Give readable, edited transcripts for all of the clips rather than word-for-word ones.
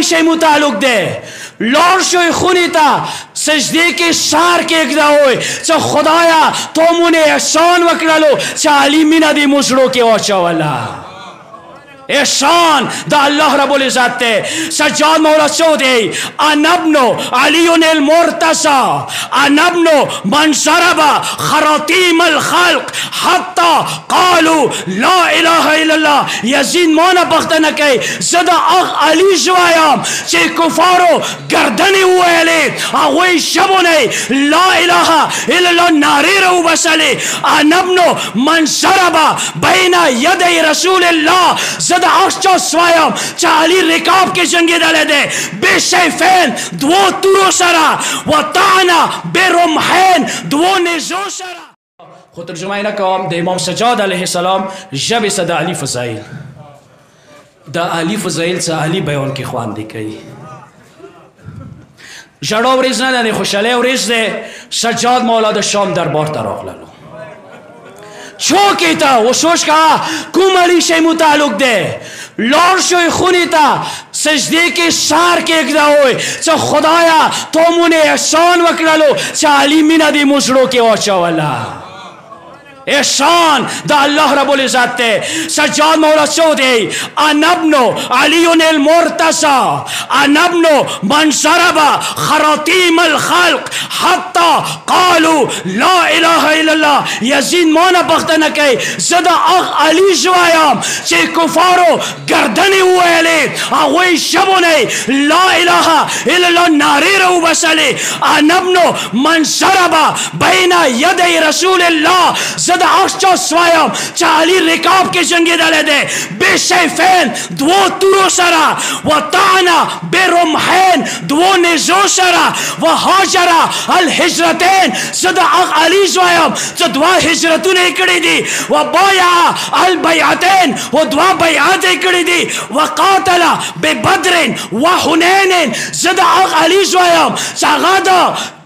علی شی متعلق ده لار شوی خونی تا سجده کې سار کې اگدا ہوئی چا خدایا تو مونه احسان وکرلو چا علی مینا دی مزرو کې واچا والا احسان دا اللہ رب العزت تے سجاد مولا سعودی انبنو علیون المرتضی انبنو من ضرب خراطیم الخلق حتی قالو لا الہ الا اللہ یزید مانا بختنا کئی زدہ اخ علی شوائم چے کفارو گردنی ہوئے لے آوئی شبو نئی لا الہ الا اللہ ناری رو بسلے انبنو من ضرب بین ید رسول اللہ زدہ اخچا سوایم چا علی رکاب کے جنگی ڈالے دے بے سیفین دو تورو سرا و تعنا بے رمحین دو نزو سرا خود ترجمہ نکام دا امام سجاد علیہ السلام جب سا دا علی فضائل دا علی فضائل سا علی بیان کی خوان دی کئی جڑا وریز نہ دے خوشالے وریز دے سجاد مولا دا شام دربار تراغ لالو چوکی تا وہ سوچ کہا کم علی شی متعلق دے لار شوی خونی تا سجدے کے سار کے اگدا ہوئی چا خدایا تو مونه احسان وکرلو چا علی مینا دی مزرو کے واچا والا احسان دا اللہ رب العزت تے سجاد مولا سعودی انبنو علیون المرتضی انبنو من ضرب خراطیم الخلق حتی قالو لا الہ الا اللہ یزید مانا بختنا کئی زدہ اخ علی شوائم چے کفارو گردنی ہوئے لے آوئی شبو نئی لا الہ الا اللہ ناری رو بسلے انبنو من ضرب بین ید رسول اللہ زدہ اخچا سوایم چا علی رکاب کے جنگی ڈالے دے بے سیفین دو تورو سرا و تعنا بے رمحین دو نزو سرا و حاجرہ الحجرتین زدہ اخ علی سوایم چا دوا حجرتو نے کڑی دی و بایا البیعتین و دوا بیعات کڑی دی و قاتل بے بدرین و حنین زدہ اخ علی سوایم چا غادا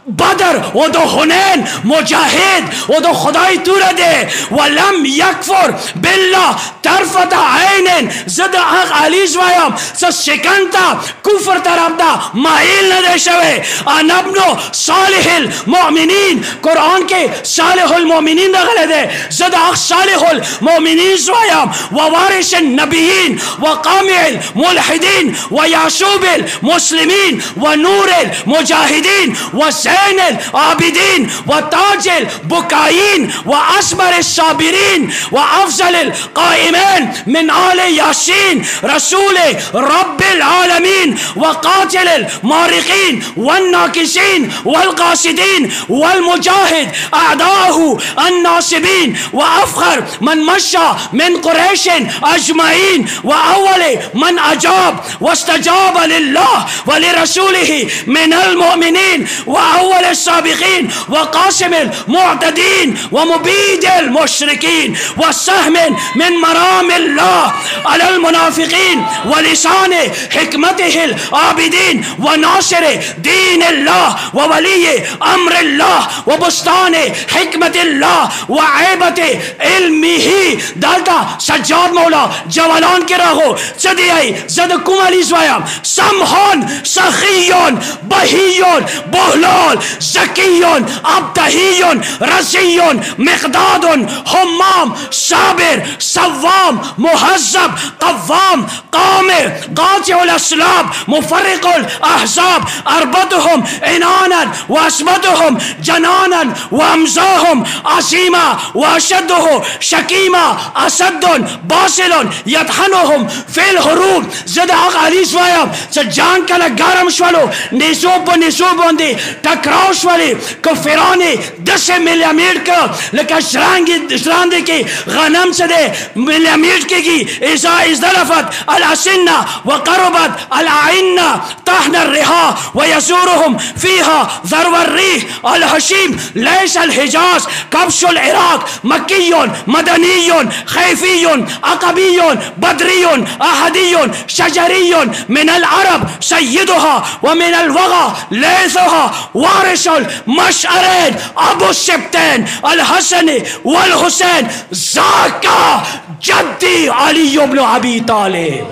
بدر و دو حنین مجاہد و دو خدای تور دے ولم یکفر باللہ طرفت عین زد اخ علی شوائم سا شکنتا کفر طرف دا مائل نہ شوے انبنو صالح المؤمنین قرآن کے صالح المؤمنین دا غلے دے زد اخ صالح المؤمنین شوائم ووارش النبیین وقامع الملحدین ویعشوب المسلمین ونور المجاہدین وزید زين العابدين وتاج البكائين وأصبر الصابرين وأفضل القائمين من آل ياسين رسول رب العالمين وقاتل المارقين والناكسين والقاصدين والمجاهد أعداءه الناصبين وأفخر من مشى من قريش أجمعين وأول من أجاب واستجاب لله ولرسوله من المؤمنين وأول السابقين وقاسم المعتدين ومبيد المشركين والسهم من مرام الله على المنافقين ولسان حكمته العابدين وناصر دين الله وولي أمر الله وبستان حكمة الله وعيبة علمه دالتا سجاد مولا جوالان کے راہو چدی آئی زدکم علی زوائم سمحون سخیون بہیون بہلول زکیون ابتہیون رزیون مقدادون حمام صابر صوام محذب قوام قامر قاطع الاسلاب مفرق الاحزاب اربطهم عنانا واسمدهم جنانا وامزاهم عظیما واشده شکیما اسد باصل یطحنهم فی الحروب زد حق علی سوایم چه جان کلا گرم شولو نیسوب و نیسوب باندی ٹکراو شولی کفرانی 10 ملیمیٹر کا لکا شراندی کی غنم سے دے ملیمیٹر کی ازا ازدلفت الاسنہ وقربت العینہ تحن الرحا ویسورهم فیها ذرو الریح الحشیم لیس الحجاز کبش العراق مکیون مدنیون خیفیون عقبیون بدریون احدیون شجریون من العرب سیدها ومن الوغا لیثها وارث المشعرین ابو السبتین الحسن والحسین ذاکا جدی علی بن ابی طالب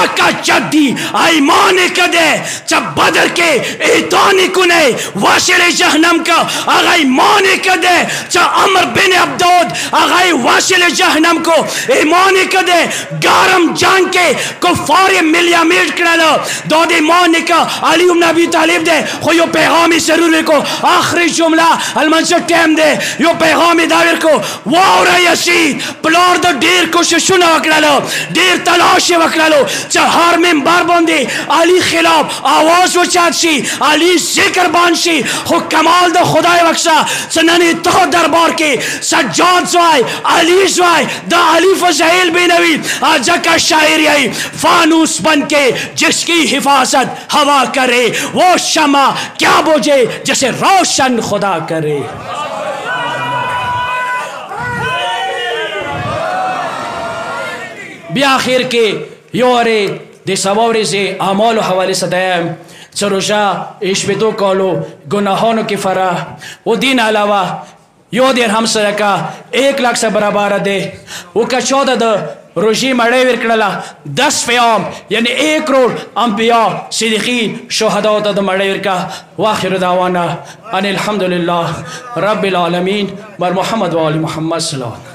आका जद्दी आईमान कदे जब बदर के एतानी कुने वाशिल जहन्नम का आगाई ईमान कदे जब अमर बिन अब्दूद आगाई वाशिल जहन्नम को ईमान कदे गारम जान के कुफार मिलिया मिल करलो दो दे ईमान का अली इब्न अबी तालिब दे खो यो पैगाम जरूर को आखिरी जुमला अलमंसर टाइम दे यो पैगाम दाविर को वाउरा यसीद प्लॉर द डेर को शुना वकरालो डेर तलाश वकरालो चहार में बार बंदे अली खिलाफ आवाज वचाची अली जिक्र बानशी हो कमाल द खुदाए बख्शा सनने तो दरबार के सज्जाद जवाई अली जवाई द अली फज़ाइल बिन नबी आज का शायरी आई फानूस बन के जिसकी हिफाजत हवा करे वो शमा क्या बुझे जैसे रोशन खुदा करे। बिआखिर के योरे दे सवारे से आमाल हवाले सदायम चरोशा इश्बितो कॉलो गुनाहों की फरा वो दिन अलावा यो देर हम सदका 1 लाख से बराबर दे वो का 14 द रोजी मड़े विरकड़ला 10 फ़याम यानी 1 करोड़ अंबिया सिद्दीकीन शुहदा तद मड़े विरका वाखिर दावाना अनिल हम्दुलिल्लाह रब्बिल आलमीन बर मोहम्मद व आलि मोहम्मद सल्लल्लाहु